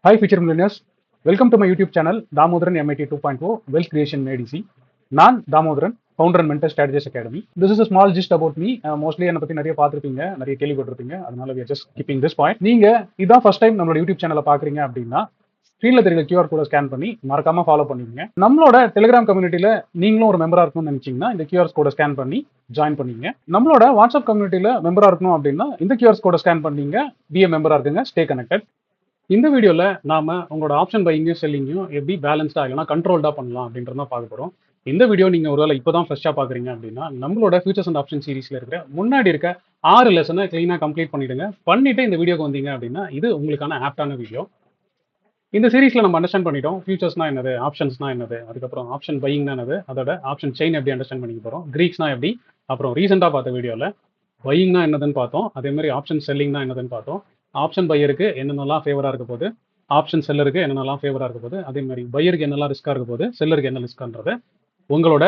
Hi, future millionaires. Welcome to my YouTube channel, Damodaran MIT 2.0 Wealth Creation Made Easy. நான் Damodaran, founder and mentor strategist academy. This is a small gist about me. Mostly என்னை பற்றி நிறைய பார்த்துருப்பீங்க, நிறைய கேள்விப்பட்டிருப்பீங்க. அதனால we are just keeping this point. நீங்க இதான் ஃபர்ஸ்ட் டைம் நம்மளோட யூடியூப் சேனலை பார்க்குறீங்க அப்படின்னா ஸ்க்ரீனில் தெரியுற QR கோடை ஸ்கேன் பண்ணி மறக்காம ஃபாலோ பண்ணிக்கங்க. நம்மளோட டெலிகிராம் கம்யூனிட்டியில் நீங்களும் ஒரு மெம்பராக இருக்கணும்னு நினைச்சீங்கன்னா இந்த QR கோடை ஸ்கேன் பண்ணி ஜாயின் பண்ணிங்க. நம்மளோட வாட்ஸ்அப் கம்யூனிட்டியில் மெம்பராக இருக்கணும் அப்படின்னா இந்த QR கோடை ஸ்கேன் பண்ணீங்க, பிஏ மெம்பராக இருக்குங்க, ஸ்டே கனெக்டட். இந்த வீடியோவில் நாம உங்களோட ஆப்ஷன் பையிங்கும் செல்லிங்கும் எப்படி பேலன்ஸ்டாக இல்லைனா கண்ட்ரோல்டாக பண்ணலாம் அப்படின்றத பார்க்க போகிறோம். இந்த வீடியோ நீங்கள் ஒருவேளை இப்போ தான் ஃபர்ஸ்ட்டாக பார்க்குறீங்க அப்படின்னா நம்மளோட ஃபியூச்சர்ஸ் அண்ட் ஆப்ஷன் சீரிஸில் இருக்கிற முன்னாடி இருக்க 6 லெசனை க்ளீனாக கம்ப்ளீட் பண்ணிவிடுங்க. பண்ணிவிட்டு இந்த வீடியோக்கு வந்தீங்க அப்படின்னா இது உங்களுக்கான ஆப்டான வீடியோ. இந்த சீரிஸில் நம்ம அண்டர்ஸ்டாண்ட் பண்ணிட்டோம் ஃபியூச்சர்ஸ்னா என்னது, ஆப்ஷன்ஸ்னா என்னது, அதுக்கப்புறம் ஆப்ஷன் பையிங்னா என்னது, அதோட ஆப்ஷன் செயின் எப்படி அண்டர்ஸ்டாண்ட் பண்ணிக்க போகிறோம், கிரீக்ஸ்னா எப்படி, அப்புறம் ரீசெண்டாக பார்த்த வீடியோவில் பையிங்னா என்னதுன்னு பார்த்தோம், அதே மாதிரி ஆப்ஷன் செல்லிங்னா என்னதுன்னு பார்த்தோம். ஆப்ஷன் பையருக்கு என்னென்னலாம் ஃபேவராக இருக்க போது, ஆப்ஷன் செல்லருக்கு என்னென்னலாம் ஃபேவராக இருக்க போது, அதே மாதிரி பையருக்கு என்னெல்லாம் ரிஸ்க்காக இருக்க போது, செல்லருக்கு என்ன ரிஸ்க்கான்றது உங்களோட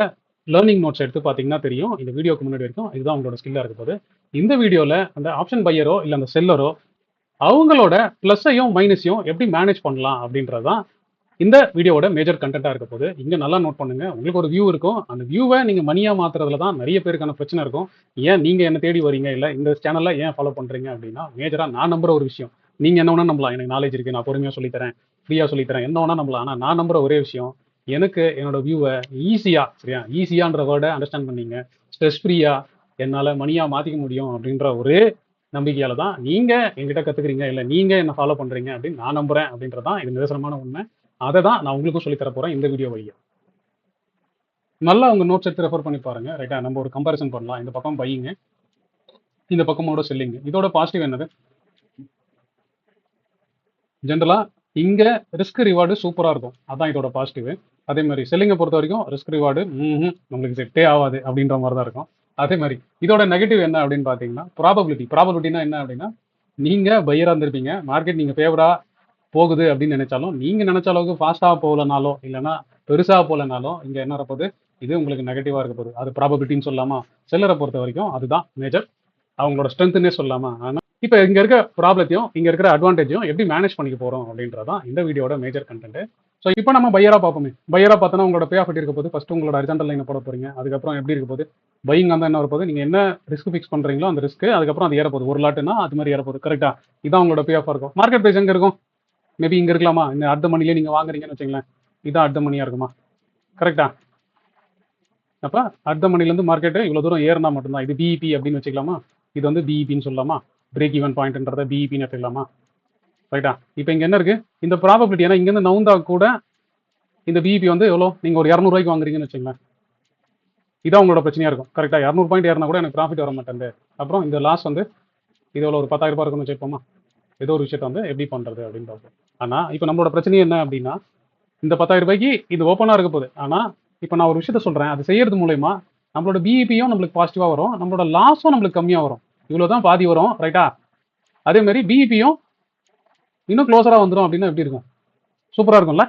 லேர்னிங் நோட்ஸ் எடுத்து பார்த்தீங்கன்னா தெரியும். இந்த வீடியோக்கு முன்னாடி வரைக்கும் இதுதான் உங்களோட ஸ்கில்லாக இருக்க போது. இந்த வீடியோவில் அந்த ஆப்ஷன் பையரோ இல்லை அந்த செல்லரோ அவங்களோட ப்ளஸ்ஸையும் மைனஸையும் எப்படி மேனேஜ் பண்ணலாம் அப்படின்றது தான் இந்த வீடியோவோட மேஜர் கண்டென்ட்டாக இருக்க போது. இங்கே நல்லா நோட் பண்ணுங்க, உங்களுக்கு ஒரு வியூ இருக்கும். அந்த வியூவை நீங்கள் மணியாக மாற்றுறதுல தான் நிறைய பேருக்கான பிரச்சனை இருக்கும். ஏன் நீங்கள் என்ன தேடி வரீங்க, இல்லை இந்த சேனலில் ஏன் ஃபாலோ பண்ணுறீங்க அப்படின்னா மேஜராக நான் நம்புற ஒரு விஷயம், நீங்கள் என்ன வேணா நம்பலாம், எனக்கு நாலேஜ் இருக்குது, நான் பொறுமையாக சொல்லித்தரேன், ஃப்ரீயாக சொல்லித்தரேன், என்ன வேணா நம்பலாம். ஆனால் நான் நம்புற ஒரே விஷயம், எனக்கு என்னோட வியூவை ஈஸியாக, சரியா, ஈஸியான்ற வேர்டை அண்டர்ஸ்டாண்ட் பண்ணீங்க, ஸ்ட்ரெஸ் ஃப்ரீயாக என்னால் மணியாக மாற்றிக்க முடியும் அப்படின்ற ஒரே நம்பிக்கையால தான் நீங்கள் என்கிட்ட கற்றுக்குறீங்க, இல்லை நீங்கள் என்ன ஃபாலோ பண்ணுறீங்க அப்படின்னு நான் நம்புகிறேன் அப்படின்றது தான் இது நிதர்சனமான உண்மை. அதை தான் நான் உங்களுக்கும் சொல்லித்தர போகிறேன் இந்த வீடியோ வழியா. நல்லா உங்கள் நோட்ஸ் எடுத்து ரெஃபர் பண்ணி பாருங்க. ரைட்டா, நம்ம ஒரு கம்பேரிசன் பண்ணலாம். இந்த பக்கம் பையிங்க, இந்த பக்கமோட செல்லிங்க. இதோட பாசிட்டிவ் என்னது, ஜென்ரலாக இங்கே ரிஸ்க் ரிவார்டு சூப்பராக இருக்கும், அதான் இதோட பாசிட்டிவ். அதே மாதிரி செல்லிங்கை பொறுத்த வரைக்கும் ரிஸ்க் ரிவார்டு நம்மளுக்கு செட்டே ஆகாது அப்படின்ற மாதிரி தான் இருக்கும். அதே மாதிரி இதோட நெகட்டிவ் என்ன அப்படின்னு பார்த்தீங்கன்னா ப்ராபபிலிட்டினா என்ன அப்படின்னா, நீங்கள் பையராக இருந்திருப்பீங்க, மார்க்கெட் நீங்கள் ஃபேவராக போகுது அப்படின்னு நினைச்சாலும், நீங்கள் நினைச்ச அளவுக்கு ஃபாஸ்ட்டாக போகலனாலும் இல்லைனா பெருசாக போகலனாலும் இங்கே என்ன இருப்பது, இது உங்களுக்கு நெகட்டிவாக இருக்க போகுது. அது ப்ராபபிலிட்டின்னு சொல்லாமா, செல்லரை பொறுத்த வரைக்கும் அதுதான் மேஜர், அவங்களோட ஸ்ட்ரென்த்துன்னே சொல்லாமா. ஆனால் இப்போ இங்கே இருக்க ப்ராப்ளத்தையும் இங்கே இருக்கிற அட்வான்டேஜையும் எப்படி மேனேஜ் பண்ணிக்க போகிறோம் அப்படின்றதான் இந்த வீடியோட மேஜர் கண்டென்ட். ஸோ இப்போ நம்ம பையராக பார்ப்போமே. பையராக பார்த்தோன்னா உங்களோட பே ஆஃப் இருக்க போது ஃபஸ்ட்டு உங்களோட ஹரிசாண்டல் லைனை போட போகிறீங்க. அதுக்கப்புறம் எப்படி இருக்க போது, பையிங் அந்த என்ன வரப்போது, நீங்கள் என்ன ரிஸ்க் ஃபிக்ஸ் பண்ணுறீங்களோ அந்த ரிஸ்க்கு, அதுக்கப்புறம் அது ஏறப்போகுது. ஒரு லாட்டுனா அது மாதிரி ஏறப்போகுது. கரெக்டாக, இதான் உங்களோட பே ஆஃபாக இருக்கும். மார்க்கெட் ப்ரைஸ் எங்கே இருக்கும், மேபி இங்கே இருக்கலாமா, இந்த அடுத்த மணிலே நீங்கள் வாங்குறீங்கன்னு வச்சுங்களேன், இதான் அடுத்த மணியாக இருக்குமா, கரெக்டா. அப்போ அடுத்த மணிலேருந்து மார்க்கெட்டு இவ்வளோ தூரம் ஏறினா மட்டும்தான் இது பிஇபி அப்படின்னு வச்சுக்கலாமா, இது வந்து பிஇபின்னு சொல்லலாமா, பிரேக் ஈவன் பாயிண்ட்ன்றதை பிஇபின்னு எடுத்துக்கலாமா, ரைட்டா. இப்போ இங்கே என்ன இருக்குது, இந்த ப்ராபபிலிட்டி, ஏன்னா இங்கேருந்து நவுந்தா கூட இந்த பிஇபி வந்து எவ்வளோ, நீங்கள் ஒரு 200 ரூபாய்க்கு வாங்குறீங்கன்னு வச்சுங்களேன், இதான் உங்களோட பிரச்சனையாக இருக்கும். கரெக்டாக 200 பாயிண்ட் ஏறினா கூட எனக்கு ப்ராஃபிட் வர மாட்டேன். அப்புறம் இந்த லாஸ் வந்து இது எவ்வளோ, ஒரு 10,000 ரூபாய் இருக்குன்னு வச்சுப்போமா. ஏதோ ஒரு விஷயத்தை வந்து எப்படி பண்ணுறது அப்படின்னு பார்ப்போம். ஆனால் இப்போ நம்மளோட பிரச்சனை என்ன அப்படின்னா, இந்த 10,000 ரூபாய்க்கு இது ஓப்பனாக இருக்க போகுது. ஆனால் இப்போ நான் ஒரு விஷயத்த சொல்கிறேன், அது செய்யறது மூலயமா நம்மளோட பிஇபியும் நம்மளுக்கு பாசிட்டிவாக வரும், நம்மளோட லாஸும் நம்மளுக்கு கம்மியாக வரும். இவ்வளோ தான் பாதி வரும், ரைட்டா. அதே மாதிரி பிஇபியும் இன்னும் க்ளோஸராக வந்துடும் அப்படின்னா எப்படி இருக்கும், சூப்பராக இருக்கும்ல.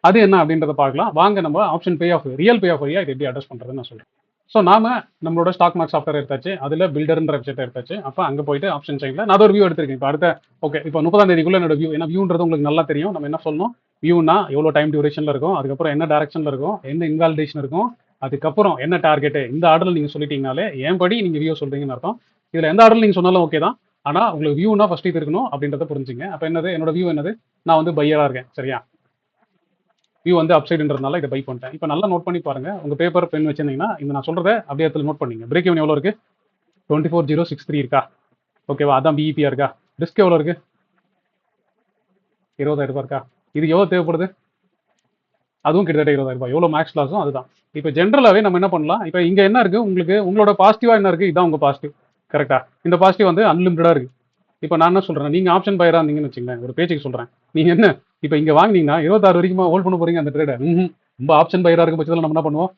அது என்ன அப்படின்றத பார்க்கலாம் வாங்க. நம்ம option pay off, real pay off வழியாக இது எப்படி அட்ஜஸ்ட் பண்ணுறதுன்னு நான் சொல்கிறேன். ஸோ நாம நம்மளோட ஸ்டாக் மார்க் சாஃப்ட்வேர் எடுத்தாச்சு, அதில் பில்டர்ன்ற வெப்சைட் எடுத்தாச்சு. அப்போ அங்கே போயிட்டு ஆப்ஷன் சைனில் நான் ஒரு வியூ எடுத்திருக்கேன். இப்போ அடுத்த ஓகே, இப்போ 30ஆம் தேதிக்குள்ள என்னோட வியூ, ஏன்னா வியூன்றது உங்களுக்கு நல்லா தெரியும். நம்ம என்ன சொல்லணும், வியூனா எவ்வளோ டைம் டியூரேஷனில் இருக்கும், அதுக்கப்புறம் என்ன டேரக்ஷனில் இருக்கும், என்ன இன்வாலிடேஷன் இருக்கும், அதுக்கப்புறம் என்ன டார்கெட்டு, இந்த ஆர்டரில் நீங்கள் சொல்லிட்டீங்கனாலே ஏன் படி நீங்கள் வியூ சொல்கிறீங்கன்னு அர்த்தம். இதில் எந்த ஆர்டரில் நீங்கள் சொன்னாலும் ஓகே தான், ஆனால் உங்களுக்கு வியூனா ஃபஸ்ட்டு இது இருக்கணும் அப்படின்றத புரிஞ்சுங்க. அப்போ என்னது, என்னோட வியூ என்னது, நான் வந்து பையராக இருக்கேன், சரியா. வியூ வந்து அப்சைடுன்றதுனால இதை பை பண்ணிட்டேன். இப்போ நல்லா நோட் பண்ணி பாருங்க, உங்க பேப்பர் பென் வச்சிருந்தீங்கன்னா இந்த நான் சொல்றதை அப்படியே இடத்துல நோட் பண்ணிங்க. பிரேக் ஈவன் எவ்வளோ இருக்கு, 24,063 இருக்கா, ஓகேவா, அதான் பிஇபியா இருக்கா. ரிஸ்க் எவ்வளோ இருக்கு, 20,000 ரூபாய் இருக்கா. இது எவ்வளோ தேவைப்படுது, அதுவும் கிட்டத்தட்ட 20,000 ரூபாய். எவ்வளோ மேக்ஸ் லாஸும் அதுதான். இப்போ ஜென்ரலாகவே நம்ம என்ன பண்ணலாம், இப்போ இங்கே என்ன இருக்கு உங்களுக்கு, உங்களோட பாசிட்டிவா என்ன இருக்கு, இதான் உங்க பாசிட்டிவ், கரெக்டா. இந்த பாசிட்டிவ் வந்து அன்லிமிட்டடா இருக்கு. இப்போ நான் என்ன சொல்றேன், நீங்க ஆப்ஷன் பையரா இருந்தீங்கன்னு வச்சுங்களேன், ஒரு பேச்சுக்கு சொல்றேன், நீங்க என்ன இப்போ இங்க வாங்கினீங்கன்னா 26 வரைக்கும் ஹோல்ட் பண்ண போறீங்க அந்த ட்ரேடை. ரொம்ப ஆப்ஷன் பையரா இருக்க பட்சத்தில் நம்ம என்ன பண்ணுவோம்,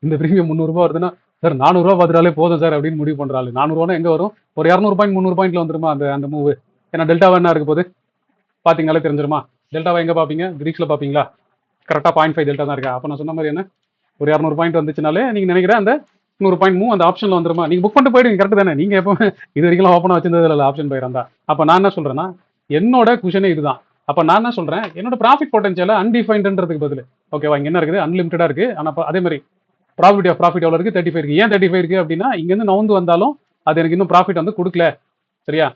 இந்த பிரீமியம் 300 ரூபாய் வருதுன்னா சார் 400 ரூபாய் பார்த்துட்டாலே போதும் சார் அப்படின்னு முடிவு பண்றாரு. 400 ரூபா எங்க வரும், ஒரு 200 பாயிண்ட் 300 பாயிண்ட்ல வந்துருமா அந்த அந்த மூவ். ஏன்னா டெல்டாவா என்ன இருக்க போது பாத்தீங்களே தெரிஞ்சிருமா. டெல்டாவா எங்க பாப்பீங்க, கிரீக்ஸ்ல பாப்பீங்களா, கரெக்டா 0.5 டெல்டா தான் இருக்கா. அப்போ நான் சொன்ன மாதிரி என்ன, ஒரு 200 பாயிண்ட் வந்துச்சுனாலே நீங்க நினைக்கிற அந்த 100 பாயிண்ட் மூவ் அந்த ஆப்ஷன்ல வந்துருமா, நீங்க புக் பண்ணிட்டு போயிடுங்க, கரெக்ட் தானே. நீங்க எப்போ இது வரைக்கும் ஓப்பனா வச்சிருந்தது இல்லை ஆப்ஷன் பையரா இருந்தா. அப்ப நான் என்ன சொல்றேன்னா, என்னோட குஷனே இதுதான், அப்போ நான் என்ன சொல்றேன், என்னோட ப்ராஃபிட் பொட்டன்ஷியல் அன்டிஃபைன்டுன்றதுக்கு பதில் ஓகேவா, இங்க என்ன இருக்குது, அன்லிமிட்டடா இருக்கு. ஆனால் அதே மாதிரி ப்ராபிலிட்டி ஆஃப் ப்ராஃபிட் எவ்வளோ இருக்கு, 35 இருக்கு. ஏன் 35 இருக்கு அப்படின்னா, இங்கேருந்து நவுந்து வந்தாலும் அது எனக்கு இன்னும் ப்ராஃபிட் வந்து கொடுக்கல. சரியா,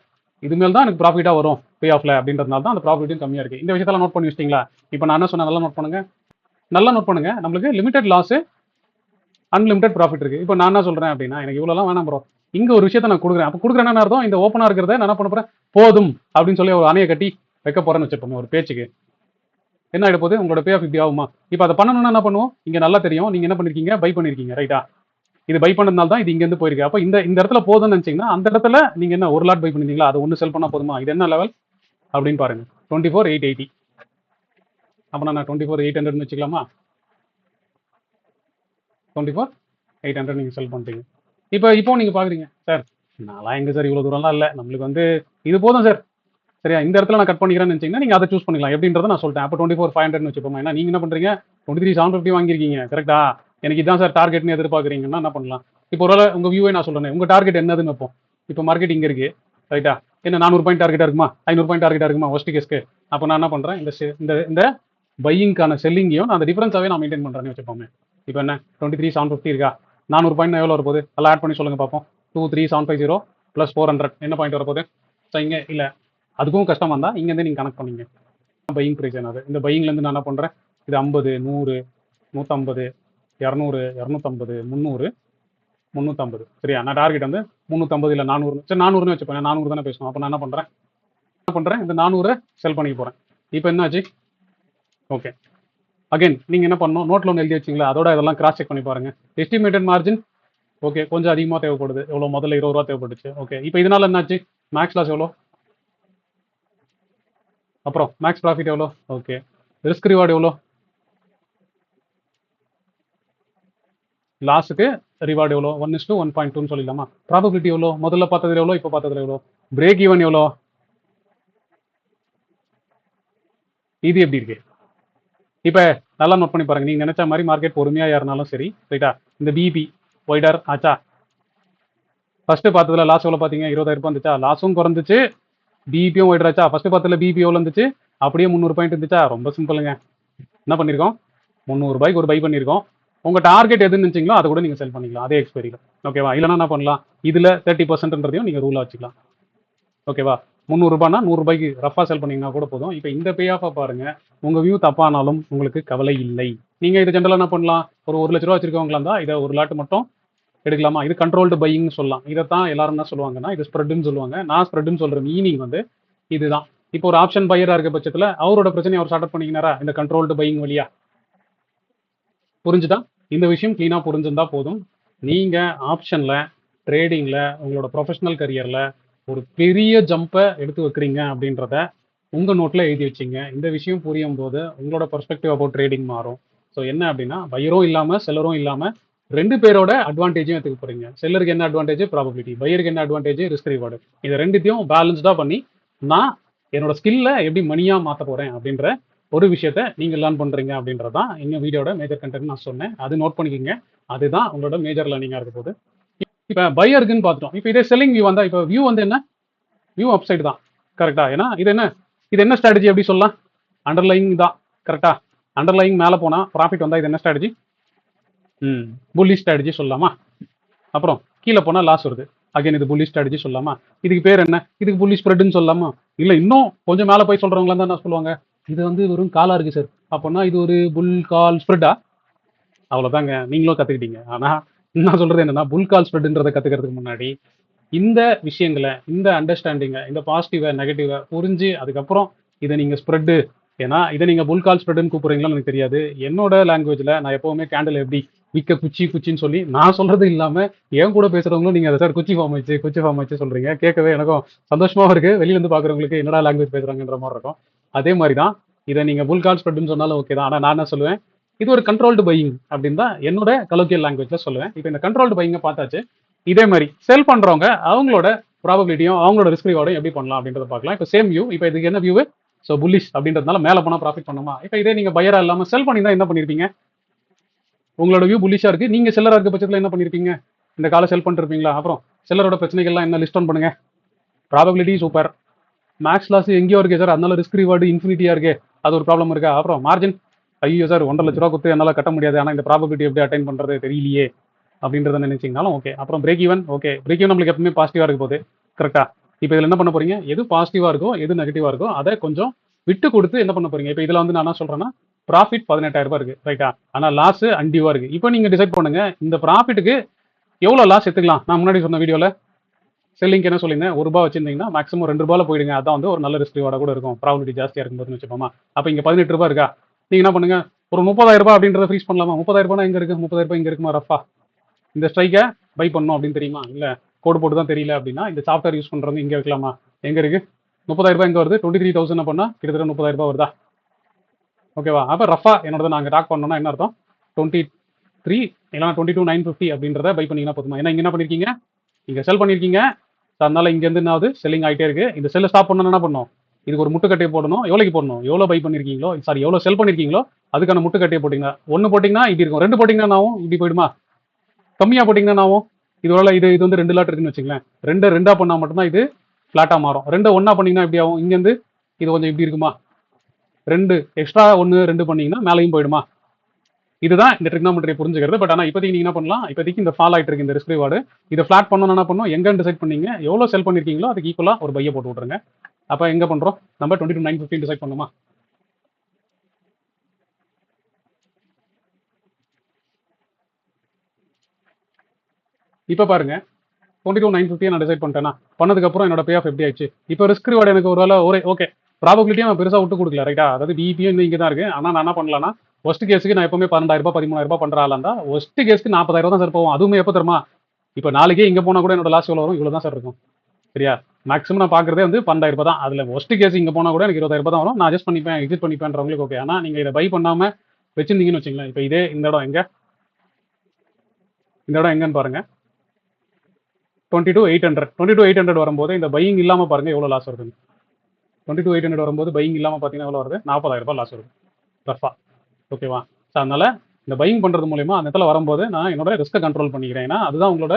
இதுமேல் தான் எனக்கு ப்ராஃபிட்டா வரும் பே ஆஃப்ல அப்படின்றதுனால தான் அந்த ப்ராஃபிட்டும் கம்மியா இருக்கு. இந்த விஷயத்தெல்லாம் நோட் பண்ணி வச்சிட்டீங்களா? இப்போ நான் என்ன சொன்னேன், நல்லா நோட் பண்ணுங்க, நல்லா நோட் பண்ணுங்க. நம்மளுக்கு லிமிடெட் லாஸ், அன்லிமிடெட் ப்ராஃபிட் இருக்கு. இப்போ நான் என்ன சொல்றேன் அப்படின்னா, எனக்கு இவ்வளோலாம் வேணாம் ப்ரோ, இங்க ஒரு விஷயத்த நான் கொடுக்குறேன். அப்போ கொடுக்குறேன்னு அர்த்தம், இந்த ஓப்பனா இருக்கிறத நான் என்ன பண்ண போறேன், போதும் அப்படின்னு சொல்லி ஒரு அணையை கட்டி வைக்க போறேன்னு வச்சுப்போம் ஒரு பேச்சுக்கு. என்ன ஆகிட போகுது, உங்களோட பே ஆஃப் இப்படி ஆகுமா? இப்போ அதை பண்ணணும்னா என்ன பண்ணுவோம், இங்க நல்லா தெரியும் நீங்க என்ன பண்ணிருக்கீங்க, பை பண்ணிருக்கீங்க ரைட்டா. இது பை பண்ணதுனால தான் இது இங்க இருந்து போயிருக்கு. அப்போ இந்த இடத்துல போதும்னு நினைச்சீங்கன்னா, அந்த இடத்துல நீங்க என்ன ஒரு லாட் பை பண்ணிருந்தீங்களா, அது ஒன்று செல் பண்ணா போதுமா? இது என்ன லெவல் அப்படின்னு பாருங்க, 24,880. அப்போ நான் 24,800 வச்சுக்கலாமா? 24,800 நீங்க செல் பண்ணிட்டீங்க. இப்போ நீங்க பாக்குறீங்க, சார் நான்லாம் எங்க சார் இவ்வளவு தூரம்லாம் இல்லை, நம்மளுக்கு வந்து இது போதும் சார். சரியா, இந்த இடத்துல நான் கட் பண்ணிக்கிறேன்னு நினைச்சீங்கன்னா நீங்க அதை சூஸ் பண்ணிக்கலாம். எப்படின்றத நான் சொல்லிட்டேன். அப்போ 24,500 வச்சுப்போம். ஏன்னா நீங்க என்ன பண்றீங்க, 23,750 வாங்கிருக்கீங்க கரெக்டா. எனக்கு இதான் சார் டார்கெட்னு எதிர்பார்க்குறீங்கன்னா என்ன பண்ணலாம்? இப்போ ஒரு உங்க வியூவே நான் சொல்றேன், உங்க டார்கெட் என்னதுன்னு வைப்போம். இப்போ மார்க்கெட் இங்க இருக்கு ரைட்டா, என்ன 400 பாயிண்ட் டார்கெட்டா இருக்குமா, 500 பாயிண்ட் டார்கெட்டா இருக்குமா ஒஸ்ட் கேஸ்க்கு? அப்போ நான் என்ன பண்றேன், இந்த பையிங்கான செல்லிங்கையும் நான் அந்த டிஃபரன்ஸாவே நான் மெயின்டைன் பண்றேன்னு வச்சுப்போமே. இப்போ என்ன 23,750 இருக்கா, 400 பாயிண்ட் எவ்வளோ வரப்போகுது, எல்லாம் ஆட் பண்ணி சொல்லுங்க பார்ப்போம். 23,750 ப்ளஸ் 400 என்ன பாயிண்ட் வரப்போகுது? ஸோ இங்கே இல்லை, அதுக்கும் கஷ்டமா இருந்தால் இங்கேருந்து நீங்கள் கனெக்ட் பண்ணீங்க. பையிங் ப்ரைஸ் என்னது, இந்த பையிங்லேருந்து நான் என்ன பண்ணுறேன், இது 50, 100, 150, 200, 250, 300, 350. சரியா, நான் டார்கெட் வந்து 350 இல்லை 400. சரி 400ன்னு வச்சுப்பேன், 400 தானே பேசணும். அப்போ நான் என்ன பண்ணுறேன், இந்த 400 செல் பண்ணிக்க போகிறேன். இப்போ என்னாச்சு, ஓகே அகைன் நீங்கள் என்ன பண்ணணும், நோட்டில் ஒன்று எழுதி வச்சிங்களா, அதோட இதெல்லாம் கிராஸ் செக் பண்ணி பாருங்க. எஸ்டிமேட்டட் மார்ஜின் ஓகே கொஞ்சம் அதிகமாக தேவைப்படுது. எவ்வளோ, முதல்ல 20 ரூபா தேவைப்பட்டுச்சு. ஓகே இப்போ இதனால என்னாச்சு, மேக்ஸ் லாஸ் எவ்வளோ, அப்புறம் மேக்ஸ் ப்ராஃபிட் எவ்வளோ, ஓகே ரிஸ்க் ரிவார்டு எவ்வளோ, லாஸுக்கு ரிவார்டு எவ்வளோ, 1:1.2ன்னு சொல்லிடலாமா. ப்ராபபிலிட்டி எவ்வளோ, முதல்ல பார்த்ததுல எவ்வளோ, இப்போ பார்த்ததுல எவ்வளோ, பிரேக் ஈவன் எவ்வளோ, இது எப்படி இருக்கு. இப்போ நல்லா நோட் பண்ணி பாருங்க, நீங்க நினைச்ச மாதிரி மார்க்கெட் பொறுமையாக ஏறினாலும் சரி ரைட்டா, இந்த பிபி ஒய்டர் ஆச்சா, ஃபர்ஸ்ட் பார்த்ததுல லாஸ் எவ்வளோ பார்த்தீங்க, 20,000 ரூபாய் இருந்துச்சா, லாஸும் குறைஞ்சிச்சு, பிபியும் ஒய்டர் ஆச்சா. ஃபர்ஸ்ட் பார்த்ததுல பிபி எவ்வளோ இருந்துச்சு, அப்படியே 300 பாயிண்ட் இருந்துச்சா. ரொம்ப சிம்பிளுங்க, என்ன பண்ணியிருக்கோம், 300 ரூபாய்க்கு ஒரு பை பண்ணியிருக்கோம். உங்க டார்கெட் எதுன்னு நினைச்சீங்களோ அதை கூட நீங்க செல் பண்ணிக்கலாம் அதே எக்ஸ்பைரியில். ஓகேவா, இல்லைன்னா என்ன பண்ணலாம், இதுல 30%ன்றதையும் நீங்க ரூலா வச்சுக்கலாம். ஓகேவா, 300 ரூபாய்னா 100 ரூபாய்க்கு ரஃபா செல் பண்ணீங்கன்னா கூட போதும். இப்போ இந்த பே ஆஃபை பாருங்க, உங்க வியூ தப்பானாலும் உங்களுக்கு கவலை இல்லை. நீங்க இது ஜென்ரலா என்ன பண்ணலாம், ஒரு 1 லட்ச ரூபா வச்சிருக்கவங்களா இருந்தா இதை ஒரு லாட் மட்டும் எடுக்கலாமா. இது கண்ட்ரோல்டு பையிங்னு சொல்லலாம். இதைத்தான் எல்லாரும் என்ன சொல்லுவாங்கன்னா, இது ஸ்ப்ரெட்னு சொல்லுவாங்க. நான் ஸ்ப்ரெட்னு சொல்ற மீனிங் வந்து இதுதான். இப்போ ஒரு ஆப்ஷன் பையரா இருக்க பட்சத்துல அவரோட பிரச்சனையை அவர் ஸ்டார்ட் பண்ணிக்கினாரா இந்த கண்ட்ரோல்டு பையிங் வழியா. புரிஞ்சுதா, இந்த விஷயம் கிளீனா புரிஞ்சிருந்தா போதும். நீங்க ஆப்ஷன்ல ட்ரேடிங்ல உங்களோட ப்ரொஃபஷனல் கரியர்ல ஒரு பெரிய ஜம்பை எடுத்து வைக்கிறீங்க அப்படின்றத உங்க நோட்ல எழுதி வச்சிங்க. இந்த விஷயம் புரியும் போது உங்களோட பெர்ஸ்பெக்டிவ் அபவுட் ட்ரேடிங் மாறும். ஸோ என்ன அப்படின்னா, பையரும் இல்லாம செல்லரும் இல்லாம ரெண்டு பேரோட அட்வான்டேஜும் எடுத்துக்க போறீங்க. செல்லருக்கு என்ன அட்வான்டேஜ், ப்ராபபிலிட்டி, பையருக்கு என்ன அட்வான்டேஜ், ரிஸ்க் ரிவார்டு. இது ரெண்டுத்தையும் பேலன்ஸ்டா பண்ணி நான் என்னோட ஸ்கில்ல எப்படி மணியா மாற்ற போறேன் அப்படின்ற ஒரு விஷயத்த நீங்க லேர்ன் பண்றீங்க அப்படின்றதான் எங்க வீடியோட மேஜர் கண்டென்ட் நான் சொன்னேன். அது நோட் பண்ணிக்கோங்க. அதுதான் உங்களோட மேஜர் லேர்னிங்கா இருக்க போகுது. இப்போ பையருக்குன்னு பார்த்துட்டோம். இப்போ இதே செல்லிங் வியூ வந்தா, இப்போ வியூ வந்து என்ன, வியூ அப்சைடு தான் கரெக்டா. ஏன்னா இது என்ன ஸ்ட்ராட்டஜி எப்படி சொல்லலாம், அண்டர்லைங் தான் கரெக்டா. அண்டர்லைங் மேலே போனால் ப்ராஃபிட் வந்தால் இது என்ன ஸ்ட்ராட்டஜி, புல்லி ஸ்ட்ராட்டஜி சொல்லலாமா. அப்புறம் கீழே போனால் லாஸ் வருது, அகைன் இது புல்லி ஸ்ட்ராட்டஜி சொல்லலாமா. இதுக்கு பேர் என்ன, இதுக்கு புல்லி ஸ்ப்ரெட்னு சொல்லலாமா. இல்லை இன்னும் கொஞ்சம் மேலே போய் சொல்கிறவங்களா தான் என்ன சொல்லுவாங்க, இது வந்து வெறும் காலாக இருக்குது சார், அப்போனா இது ஒரு புல் கால் ஸ்ப்ரெட்டா. அவ்வளோதாங்க, நீங்களும் கற்றுக்கிட்டீங்க. ஆனால் நான் சொல்கிறது என்னென்னா, புல் கால் ஸ்ப்ரெட்ன்றதை கற்றுக்கிறதுக்கு முன்னாடி இந்த விஷயங்களை, இந்த அண்டர்ஸ்டாண்டிங்கை, இந்த பாசிட்டிவை நெகட்டிவை புரிஞ்சு அதுக்கப்புறம் இதை நீங்கள் ஸ்ப்ரெட்டு, ஏன்னா இதை நீங்கள் புல் கால் ஸ்ப்ரெட்டுன்னு கூப்பிட்றீங்களான்னு எனக்கு தெரியாது. என்னோட லாங்குவேஜில் நான் எப்போவுமே கேண்டில் எப்படி விற்க குச்சின்னு சொல்லி நான் சொல்கிறது இல்லாமல் என் கூட பேசுகிறவங்களும் நீங்கள் அதை சார் குச்சி ஃபார்ம் வச்சு சொல்கிறீங்க. கேட்கவே எனக்கும் சந்தோஷமாகவும் இருக்குது. வெளியிலேருந்து பார்க்குறவங்களுக்கு என்னடா லாங்குவேஜ் பேசுகிறாங்கன்ற மாதிரி இருக்கும். அதே மாதிரி தான் இதை நீங்கள் புல் கால் ஸ்ப்ரெட்டுன்னு சொன்னாலும் ஓகே தான். ஆனால் நான் என்ன சொல்லுவேன், இது ஒரு கண்ட்ரோல்டு பையிங் அப்படின்னு தான் என்னோட கலோக்கியல் லாங்குவேஜில் சொல்லுவேன். இப்போ இந்த கண்ட்ரோல்டு பையிங்கை பார்த்தாச்சு. இதே மாதிரி செல் பண்றவங்க அவங்களோட ப்ராபபிலிட்டியும் அவங்களோட ரிஸ்க் ரிவார்டும் எப்படி பண்ணலாம் அப்படின்றத பார்க்கலாம். இப்போ சேம் வியூ, இப்போ இதுக்கு என்ன வியூ, ஸோ புல்லிஷ் அப்படின்றதுனால மேலே போனால் ப்ராஃபிட் பண்ணுமா. இப்போ இதே நீங்க பையரா இல்லாமல் செல் பண்ணி தான் என்ன பண்ணிருப்பீங்க, உங்களோட வியூ புல்லிஷா இருக்கு, நீங்க செல்லரா இருக்க பட்சத்தில் என்ன பண்ணிருப்பீங்க, இந்த காலை செல் பண்ணிருப்பீங்களா. அப்புறம் செல்லரோட பிரச்சனைகள்லாம் என்ன லிஸ்ட் ஆன் பண்ணுங்க. ப்ராபபிலிட்டி சூப்பர், மேக்ஸ் லாஸ் எங்கேயோ இருக்கே சார், அதனால ரிஸ்க் ரிவார்டு இன்ஃபினிட்டியா இருக்கு, அது ஒரு ப்ராப்ளம் இருக்கா? அப்புறம் மார்ஜின், ஐயோ சார் 1,50,000 கொடுத்து என்னால் கட்ட முடியாது, ஆனால் இந்த ப்ராபபிலிட்டி எப்படி அட்டைன் பண்ணுறது தெரியலையே அப்படின்றத நினைச்சிங்கனாலும் ஓகே. அப்புறம் break even, okay break even நம்மளுக்கு எப்பவுமே பாசிட்டிவாக இருக்க போகுது, கரெக்டா? இப்போ இதில் என்ன பண்ண போறீங்க, எது பாசிட்டிவாக இருக்கோ எது நெகட்டிவாக இருக்கோ அதை கொஞ்சம் விட்டு கொடுத்து என்ன பண்ண போறீங்க. இப்போ இதில் வந்து நான் என்ன சொல்றேன்னா, ப்ராஃபிட் 18,000 இருக்கு, ரைட்டா? ஆனால் லாஸ் அன்டியூவா இருக்கு. இப்போ நீங்க டிசைட் பண்ணுங்க, இந்த ப்ராஃபிட்டுக்கு எவ்வளோ லாஸ் எடுத்துக்கலாம். நான் முன்னாடி சொன்ன வீடியோவில் செல்லிங்க்கு என்ன சொல்லியிருந்தேன், ₹1 வச்சிருந்தீங்கன்னா மேக்ஸிமம் ₹2 போயிடுங்க, அதான் வந்து ஒரு நல்ல ரிஸ்க் ரிவார்டாக கூட இருக்கும், ப்ராபிலிட்டி ஜாஸ்தியாக இருக்கும்போதுன்னு வச்சுப்போமா. அப்போ இங்கே ₹18 இருக்கா, நீங்கள் என்ன பண்ணுங்க, ஒரு ₹30,000 அப்படின்றத ஃப்ரீஸ் பண்ணலாமா? ₹30,000 எங்கே இருக்குது? ₹30,000 இங்கே இருக்குமா ரஃபா? இந்த ஸ்ட்ரைக்கை பை பண்ணணும் அப்படின்னு தெரியுமா? இல்லை கோடு போட்டு தான் தெரியல அப்படின்னா இந்த சாஃப்ட்வேர் யூஸ் பண்ணுறது இங்கே இருக்கலாமா? எங்கே இருக்குது? ₹30,000 எங்கே வருது? 23,000 பண்ணால் கிட்டத்தட்ட ₹30,000 வருதா? ஓகேவா? அப்போ ரஃபா என்னோட நாங்கள் டாக் பண்ணோம்னா என்ன அர்த்தம், 23 இல்லைனா 22,950 அப்படின்றத பை பண்ணிங்கன்னா போதுமா? ஏன்னா இங்கே என்ன பண்ணியிருக்கீங்க, இங்கே செல் பண்ணியிருக்கீங்க, அதனால இங்கேருந்து என்ன ஆகுது, செல்லிங் ஆகிட்டே இருக்கு. இந்த செல்லை ஸ்டாப் பண்ணணும் என்ன பண்ணணும், இதுக்கு ஒரு முட்டுக்கட்டையை போடணும். எவ்வளோக்கு போடணும், எவ்வளோ பை பண்ணியிருக்கீங்களோ, சாரி எவ்வளோ செல் பண்ணியிருக்கீங்களோ அதுக்கான முட்டுக்கட்டையை போட்டிங்கன்னா, 1 போட்டிங்கன்னா இப்படி இருக்கும், 2 போட்டிங்கன்னா ஆகும் இப்படி போயிடுமா, கம்மியாக போட்டிங்கன்னா ஆகும். இதோட இது வந்து 2 லாட் இருக்குன்னு வச்சுங்களேன், 2 2 பண்ணால் மட்டும்தான் இது ஃப்ளாட்டாக மாறும். 2 1 பண்ணிங்கன்னா எப்படி ஆகும், இங்கேருந்து இது கொஞ்சம் இப்படி இருக்குமா, 2 எக்ஸ்ட்ரா 1 2 பண்ணிங்கன்னா மேலேயும் போயிடுமா. இதுதான் இந்த ட்ரிக்னாமெட்ரியை புரிஞ்சுக்கிறது. பட் ஆனால் இப்போதைக்கு நீங்கள் என்ன பண்ணலாம், இப்போதைக்கு இந்த ஃபால் ஆகிட்டு இருக்கு இந்த ரிஸ்க் ரிவார்டு, இதை ஃப்ளாட் பண்ணணும் என்ன பண்ணணும், எங்கன்னு டிசைட் பண்ணீங்க, எவ்வளோ செல் பண்ணியிருக்கீங்களோ அதுக்கு ஈக்குவலாக ஒரு பையை போட்டு விட்ருங்க. அப்போ எங்கே பண்ணுறோம், நம்ம 22,950 டிசைட் பண்ணுமா. இப்போ பாருங்க 22,950 நான் டிசைட் பண்ணிட்டேன்னா, பண்ணதுக்கப்புறம் என்னோட பே ஆஃப் எப்படி ஆயிடுச்சு. இப்போ ரிஸ்க் ரிவார்டு எனக்கு ஒரு வேலை ஓகே ப்ராபபிலிட்டியும் நான் பெருசாக விட்டு கொடுக்கல, ரைட்டா? அதாவது பிபியும் இன்னும் இங்கே தான் இருக்குது. ஆனால் நான் என்ன பண்ணலாம்னா, ஒஸ்ட் கேஸுக்கு நான் எப்பவுமே 12,000 13,000 பண்ணுற ஆளாக இருந்தால் ஒஸ்ட் கேஸுக்கு 40,000 தான் சார் போவோம். அதுவுமே எப்போ தருமா, இப்போ நாளைக்கே இங்கே போனால் கூட என்னோட லாஸ் எவ்வளோ வரும், இவ்வளோ தான் சார் இருக்கும், சரியா? மேக்ஸிமம் நான் பார்க்குறதே வந்து 12,000 தான். அதில் ஒஸ்ட் கேஸ் இங்கே போனால் கூட எனக்கு 20,000 தான் வரும். நான் அட்ஜஸ்ட் பண்ணிப்பேன், எக்ஸிட் பண்ணிப்பேன்றவங்களுக்கு ஓகே. ஆனால் நீங்கள் இதை பை பண்ணாமல் வச்சிருந்தீங்கன்னு வச்சுங்களேன், இப்போ இதே இந்த இடம் எங்கே, இந்த இடம் எங்கன்னு பாருங்கள், 22,800 வரும்போது இந்த பையிங் இல்லாமல் பாருங்கள் எவ்வளோ லாஸ் வருது. 22,800 வரும்போது பையிங் இல்லாமல் பார்த்தீங்கன்னா எவ்வளோ வருது, 40,000 லாஸ் வருது ரஃபா, ஓகேவா? ஸோ அதனால் இந்த பையிங் பண்ணுறது மூலிமா அந்த இடத்துல வரும்போது நான் என்னோட ரிஸ்க்கை கண்ட்ரோல் பண்ணிக்கிறேன். ஏன்னா அதுதான் உங்களோட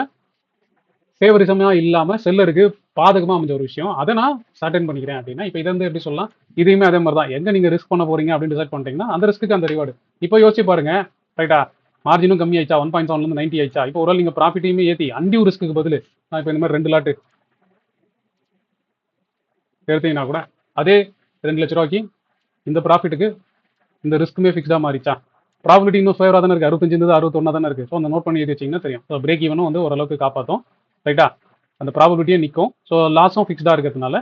ஃபேவரிசமாக இல்லாமல் செல்லருக்கு பாதகமாக அமைஞ்ச ஒரு விஷயம், அதை நான் சர்டன் பண்ணிக்கிறேன் அப்படின்னா. இப்போ இதை வந்து எப்படி சொல்லலாம், இதையுமே அதே மாதிரி தான், எங்கே நீங்கள் ரிஸ்க் பண்ண போகிறீங்க அப்படின்னு டிசைட் பண்ணிட்டீங்கன்னா அந்த ரிஸ்க்கு அந்த ரிவார்டு. இப்போ யோசிச்சு பாருங்க, ரைட்டா? மார்ஜினும் கம்மி ஆயிடுச்சா, 1.7 90 ஆயிடுச்சா. இப்போ ஒரு நீங்கள் ப்ராஃபிட்டையுமே ஏற்றி அன்டியூ ரிஸ்க்கு பதில் நான் இப்போ இந்த மாதிரி 2 லாட்டு எடுத்தீங்கன்னா கூட அதே 2 லட்ச ரூபாய்க்கு இந்த ப்ராஃபிட்டுக்கு இந்த ரிஸ்க்குமே ஃபிக்ஸ்டாக மாறிச்சா. ப்ராபிலிட்டி இன்னும் ஃபேவராக தானே இருக்குது, 65 இருந்தது 61 தானே இருக்குது. ஸோ அந்த நோட் பண்ணி எழுதி வச்சிங்கன்னா தெரியும். ஸோ பிரேக் ஈவனும் வந்து ஓரளவுக்கு காப்பாற்றும், ரைட்டா? அந்த ப்ராபபிலிட்டியே நிற்கும். ஸோ லாஸும் ஃபிக்ஸ்டாக இருக்கிறதுனால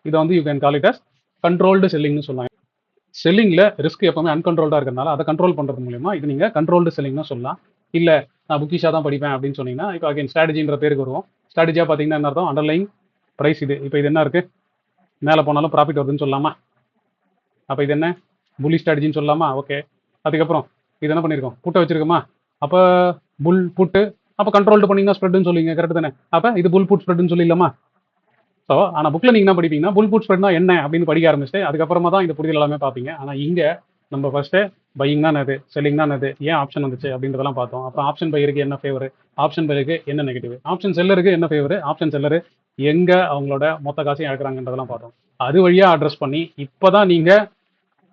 இதை வந்து you can call it as controlled செல்லிங்னு சொல்லலாம். செல்லிங்கில் ரிஸ்க் எப்பவுமே அன்கண்ட்ரோல்டாக இருக்கிறதுனால அதை கண்ட்ரோல் பண்ணுறது மூலிமா இது நீங்கள் கண்ட்ரோல்டு செல்லிங்னு சொல்லலாம். இல்லை நான் புக்கிஷாக தான் படிப்பேன் அப்படின்னு சொன்னீங்கன்னா, இப்போ அகைன் ஸ்ட்ராட்டஜின்ற பேருக்கு வருவோம். ஸ்ட்ராட்டஜியாக பார்த்தீங்கன்னா என்ன அர்த்தம், அண்டர்லைங் ப்ரைஸ் இது. இப்போ இது என்ன இருக்குது, மேலே போனாலும் ப்ராஃபிட் வருதுன்னு சொல்லலாமா. அப்போ இது என்ன, புல்லி ஸ்ட்ராட்டஜின்னு சொல்லலாமா. ஓகே, அதுக்கப்புறம் இது என்ன பண்ணியிருக்கோம், புட்டை வச்சிருக்கோமா. அப்போ புல் புட்டு, அப்போ கண்ட்ரோல்டு பண்ணிங்கன்னா ஸ்ப்ரெட்னு சொல்லுவீங்க, கரெக்ட் தானே? அப்போ இது புல் புட் ஸ்ப்ரெட்னு சொல்லிடலாமா. ஸோ ஆனால் புக்கில் நீங்கள் என்ன படிப்பீங்கன்னா, புல் புட் ஸ்ப்ரெட்னா என்ன அப்படின்னு படிக்க ஆரம்பிச்சுட்டு அதுக்கப்புறமா தான் இந்த புரிதல் எல்லாமே பார்ப்பீங்க. ஆனால் இங்கே நம்ம ஃபர்ஸ்ட்டு பையிங் தான் அது, செல்லிங் தான் அது, ஏன் ஆப்ஷன் வந்துச்சு அப்படின்றதெல்லாம் பார்த்தோம். அப்புறம் ஆப்ஷன் பையருக்கு என்ன ஃபேவர், ஆப்ஷன் பையருக்கு என்ன நெகட்டிவ், ஆப்ஷன் செல்லருக்கு என்ன ஃபேவர், ஆப்ஷன் செல்லரு எங்கே அவங்களோட மொத்த காசையும் இழக்கிறாங்கன்றதெல்லாம் பார்த்தோம். அது வழியாக அட்ரஸ் பண்ணி இப்போ தான் நீங்கள்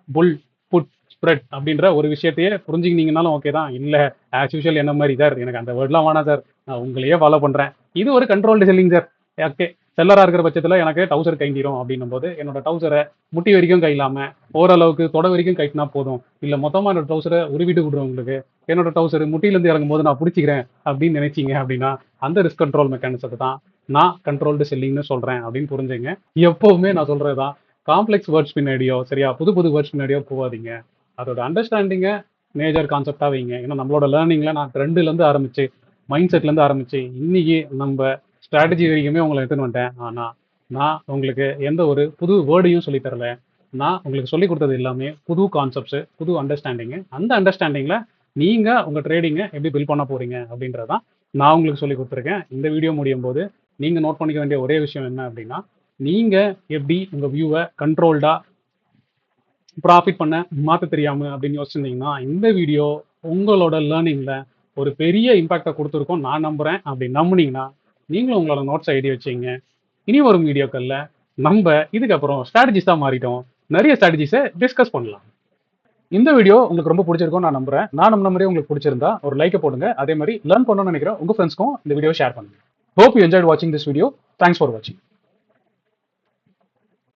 புல் புட் ஸ்ப்ரெட் அப்படின்ற ஒரு விஷயத்தையே புரிஞ்சுக்கினீங்கனாலும் ஓகே தான். இல்லை ஆஸ் யூஷுவல் என்ன மாதிரி சார், எனக்கு அந்த வேர்ட்லாம் வேணாம் சார், நான் உங்களையே ஃபாலோ பண்ணுறேன், இது ஒரு கண்ட்ரோல்டு செல்லிங் சார். ஓகே, செல்லராக இருக்கிற பட்சத்தில் எனக்கு டவுசர் கைண்டிரும் அப்படின்னும் போது என்னோட டவுசரை முட்டி வரைக்கும் கையிலாமல் ஓரளவுக்கு தொட வரைக்கும் கைட்டினா போதும். இல்லை மொத்தமாக என்னோட டவுசரை உருவிட்டு விடுறேன் உங்களுக்கு, என்னோட டவுசர் முட்டியிலேருந்து இறங்கும் போது நான் பிடிச்சிக்கிறேன் அப்படின்னு நினைச்சிங்க அப்படின்னா அந்த ரிஸ்க் கண்ட்ரோல் மெக்கானிசத்தை தான் நான் கண்ட்ரோல்டு செல்லிங்னு சொல்கிறேன் அப்படின்னு புரிஞ்சுங்க. எப்போவுமே நான் சொல்கிறது தான், காம்ப்ளெக்ஸ் வேர்ட்ஸ் பின்னாடியோ சரியா புது புது வேர்ட்ஸ் பின்னாடியோ போகாதீங்க. அதோட அண்டர்ஸ்டாண்டிங்கை மேஜர் கான்செப்டாக வைங்க. ஏன்னா நம்மளோட லேர்னிங்கில் நான் ட்ரெண்டுலேருந்து ஆரம்பிச்சு மைண்ட் செட்லேருந்து ஆரம்பிச்சு இன்னைக்கு நம்ம ஸ்ட்ராட்டஜி வரைக்குமே உங்களை எடுத்துன்னு வந்துட்டேன். ஆனால் நான் உங்களுக்கு எந்த ஒரு புது வேர்டையும் சொல்லி தரல. நான் உங்களுக்கு சொல்லி கொடுத்தது எல்லாமே புது கான்செப்ட்ஸு, புது அண்டர்ஸ்டாண்டிங்கு. அந்த அண்டர்ஸ்டாண்டிங்கில் நீங்கள் உங்கள் ட்ரேடிங்கை எப்படி பில்ட் பண்ண போகிறீங்க அப்படின்றதான் நான் உங்களுக்கு சொல்லி கொடுத்துருக்கேன். இந்த வீடியோ முடியும் போது நீங்கள் நோட் பண்ணிக்க வேண்டிய ஒரே விஷயம் என்ன அப்படின்னா, நீங்கள் எப்படி உங்கள் வியூவை கண்ட்ரோல்டாக ப்ராஃபிட் பண்ண மாற்ற தெரியாமல் அப்படின்னு யோசிச்சிருந்தீங்கன்னா இந்த வீடியோ உங்களோட லேர்னிங்கில் ஒரு பெரிய இம்பாக்டை கொடுத்துருக்கோம் நான் நம்புகிறேன். அப்படி நம்புனீங்கன்னா நீங்களும் உங்களோட நோட்ஸை எழுதி வச்சிங்க. இனி வரும் வீடியோக்களில் நம்ம இதுக்கப்புறம் ஸ்ட்ராட்டஜிஸ் தான் மாறிட்டோம். நிறைய ஸ்ட்ராட்டஜிஸை டிஸ்கஸ் பண்ணலாம். இந்த வீடியோ உங்களுக்கு ரொம்ப பிடிச்சிருக்கும் நான் நம்புறேன். நான் நம்பின மாதிரியே உங்களுக்கு பிடிச்சிருந்தா ஒரு லைக்கை போடுங்க. அதே மாதிரி லேர்ன் பண்ணணும்னு நினைக்கிற உங்க ஃப்ரெண்ட்ஸ்க்கும் இந்த வீடியோ ஷேர் பண்ணுங்க. Hope you enjoyed watching this video. Thanks for watching.